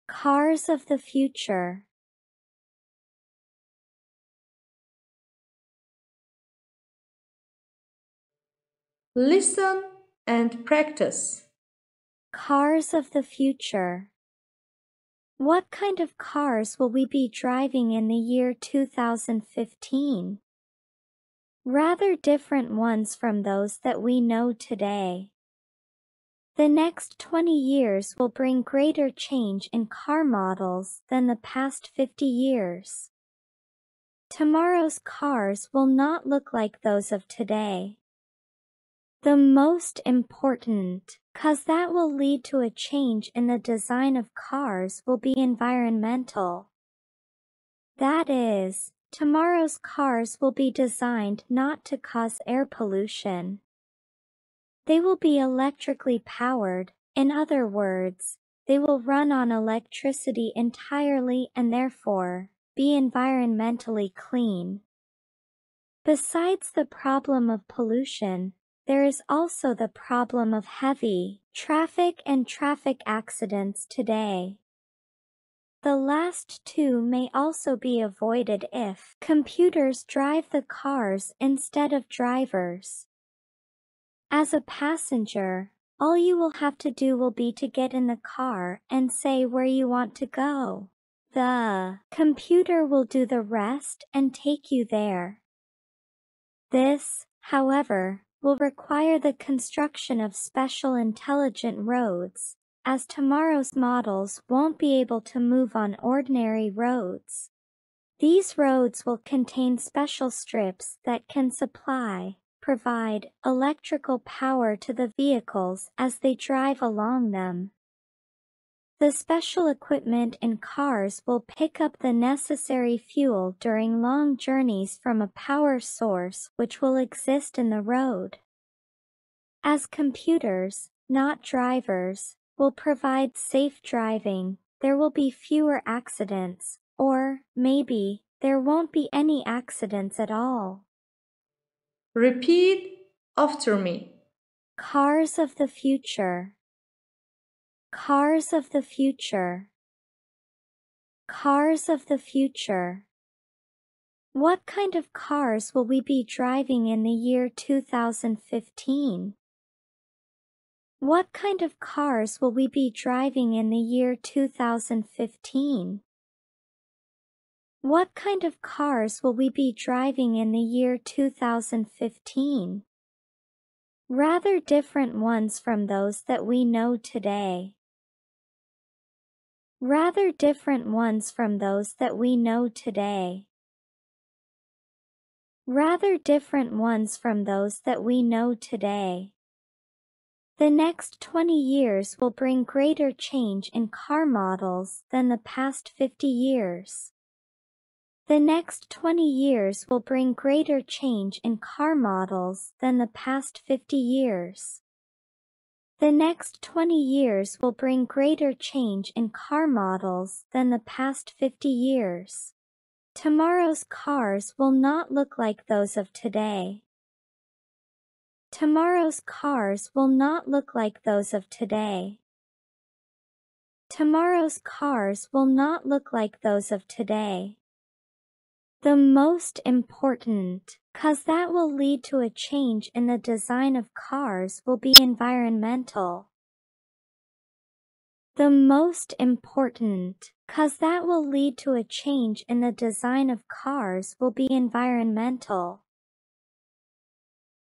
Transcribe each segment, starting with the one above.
Cars of the future. Listen and practice. Cars of the future. What kind of cars will we be driving in the year 2015? Rather different ones from those that we know today. The next 20 years will bring greater change in car models than the past 50 years. Tomorrow's cars will not look like those of today. The most important, 'cause that will lead to a change in the design of cars, will be environmental. That is, tomorrow's cars will be designed not to cause air pollution. They will be electrically powered, in other words, they will run on electricity entirely and therefore be environmentally clean. Besides the problem of pollution, there is also the problem of heavy traffic and traffic accidents today. The last two may also be avoided if computers drive the cars instead of drivers. As a passenger, all you will have to do will be to get in the car and say where you want to go. The computer will do the rest and take you there. This, however, will require the construction of special intelligent roads, as tomorrow's models won't be able to move on ordinary roads. These roads will contain special strips that can provide electrical power to the vehicles as they drive along them. The special equipment in cars will pick up the necessary fuel during long journeys from a power source which will exist in the road. As computers, not drivers, will provide safe driving, there will be fewer accidents, or maybe there won't be any accidents at all. Repeat after me. Cars of the future. Cars of the future. Cars of the future. What kind of cars will we be driving in the year 2015? What kind of cars will we be driving in the year 2015? What kind of cars will we be driving in the year 2015? Rather different ones from those that we know today. Rather different ones from those that we know today. Rather different ones from those that we know today. The next 20 years will bring greater change in car models than the past 50 years. The next 20 years will bring greater change in car models than the past 50 years. The next 20 years will bring greater change in car models than the past 50 years. Tomorrow's cars will not look like those of today. Tomorrow's cars will not look like those of today. Tomorrow's cars will not look like those of today. The most important, 'cause that will lead to a change in the design of cars, will be environmental. The most important, 'cause that will lead to a change in the design of cars, will be environmental.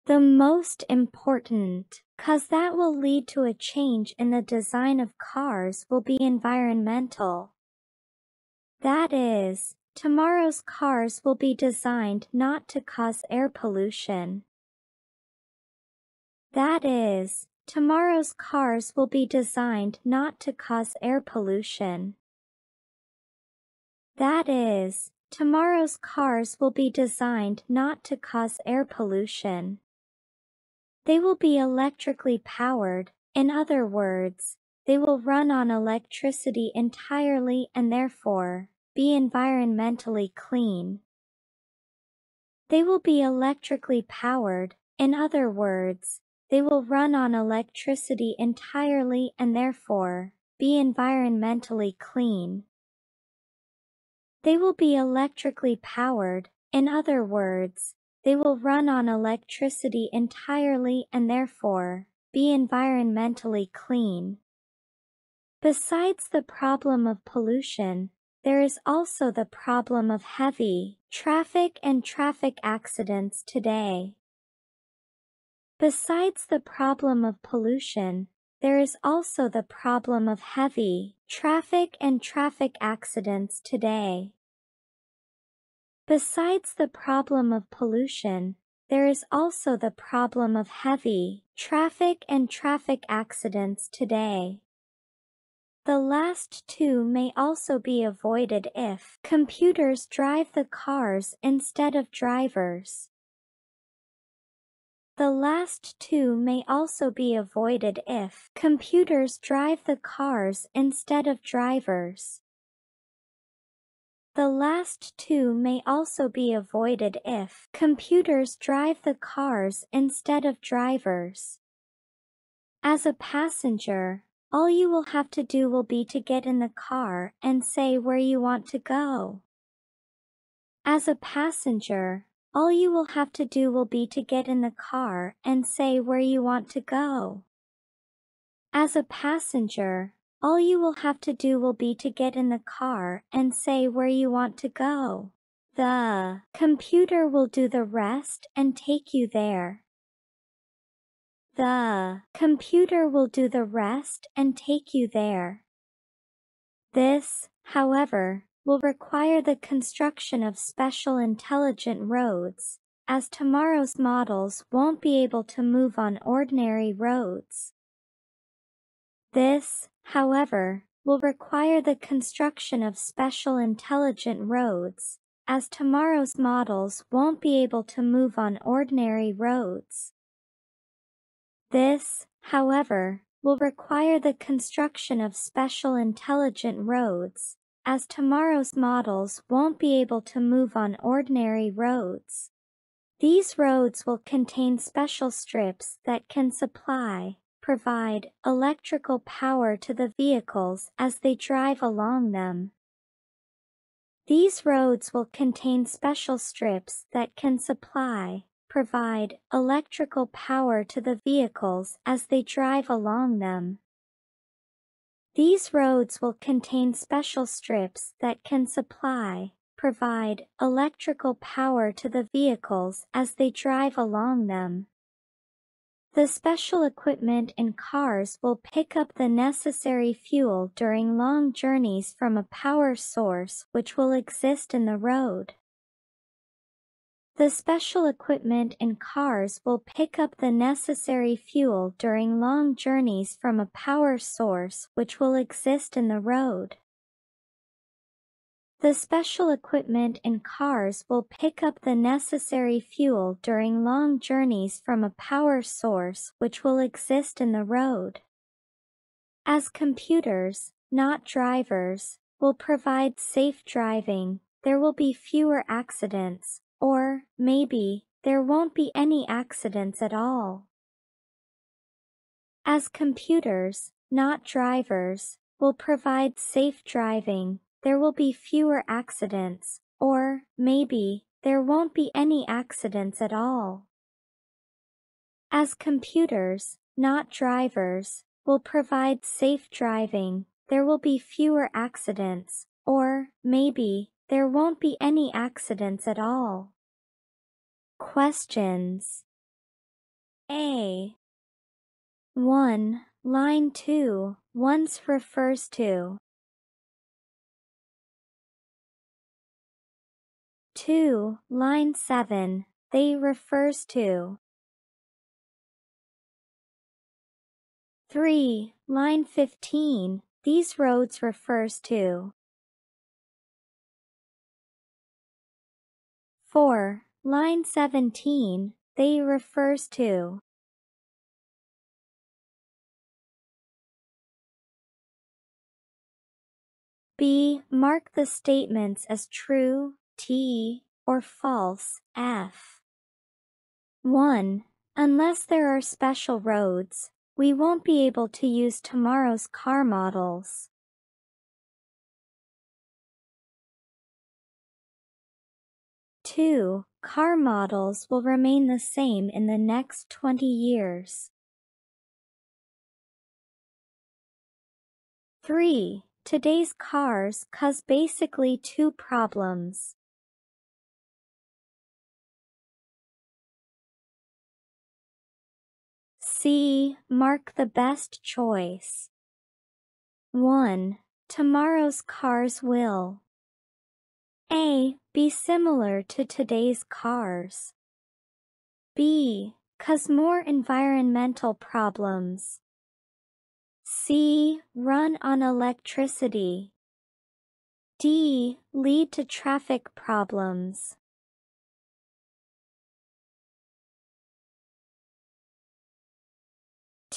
The most important, 'cause that will lead to a change in the design of cars, will be environmental. That is, tomorrow's cars will be designed not to cause air pollution. That is, tomorrow's cars will be designed not to cause air pollution. That is, tomorrow's cars will be designed not to cause air pollution. They will be electrically powered, in other words, they will run on electricity entirely and therefore be environmentally clean. They will be electrically powered, in other words, they will run on electricity entirely and therefore be environmentally clean. They will be electrically powered. In other words, they will run on electricity entirely and therefore be environmentally clean. Besides the problem of pollution, there is also the problem of heavy traffic and traffic accidents today. Besides the problem of pollution, there is also the problem of heavy traffic and traffic accidents today. Besides the problem of pollution, there is also the problem of heavy traffic and traffic accidents today. The last two may also be avoided if computers drive the cars instead of drivers. The last two may also be avoided if computers drive the cars instead of drivers. The last two may also be avoided if computers drive the cars instead of drivers. As a passenger, all you will have to do will be to get in the car and say where you want to go. As a passenger, all you will have to do will be to get in the car and say where you want to go. As a passenger, all you will have to do will be to get in the car and say where you want to go. The computer will do the rest and take you there. The computer will do the rest and take you there. This, however, will require the construction of special intelligent roads, as tomorrow's models won't be able to move on ordinary roads. This, however, will require the construction of special intelligent roads, as tomorrow's models won't be able to move on ordinary roads. This, however, will require the construction of special intelligent roads, as tomorrow's models won't be able to move on ordinary roads. These roads will contain special strips that can provide electrical power to the vehicles as they drive along them. These roads will contain special strips that can provide electrical power to the vehicles as they drive along them. These roads will contain special strips that can provide electrical power to the vehicles as they drive along them. The special equipment in cars will pick up the necessary fuel during long journeys from a power source which will exist in the road. The special equipment in cars will pick up the necessary fuel during long journeys from a power source which will exist in the road. The special equipment in cars will pick up the necessary fuel during long journeys from a power source which will exist in the road. As computers, not drivers, will provide safe driving, there will be fewer accidents, or maybe there won't be any accidents at all. As computers, not drivers, will provide safe driving, there will be fewer accidents, or maybe there won't be any accidents at all. As computers, not drivers, will provide safe driving, there will be fewer accidents, or maybe there won't be any accidents at all. Questions. A. 1. Line 2. Once refers to. 2. Line 7. They refers to. 3. Line 15. These roads refers to. 4. Line 17. They refers to. B. Mark the statements as true, T, or false, F. 1. Unless there are special roads, we won't be able to use tomorrow's car models. Two, car models will remain the same in the next 20 years. 3. Today's cars cause basically two problems. C. Mark the best choice. 1. Tomorrow's cars will A. Be similar to today's cars. B. Cause more environmental problems. C. Run on electricity. D. Lead to traffic problems.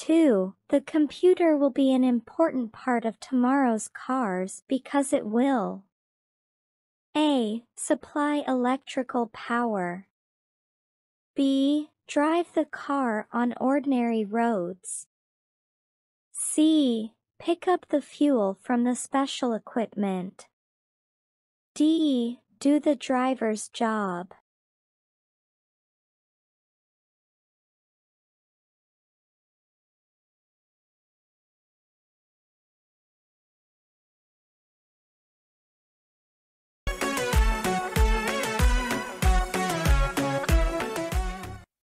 2. The computer will be an important part of tomorrow's cars because it will A. Supply electrical power. B. Drive the car on ordinary roads. C. Pick up the fuel from the special equipment. D. Do the driver's job.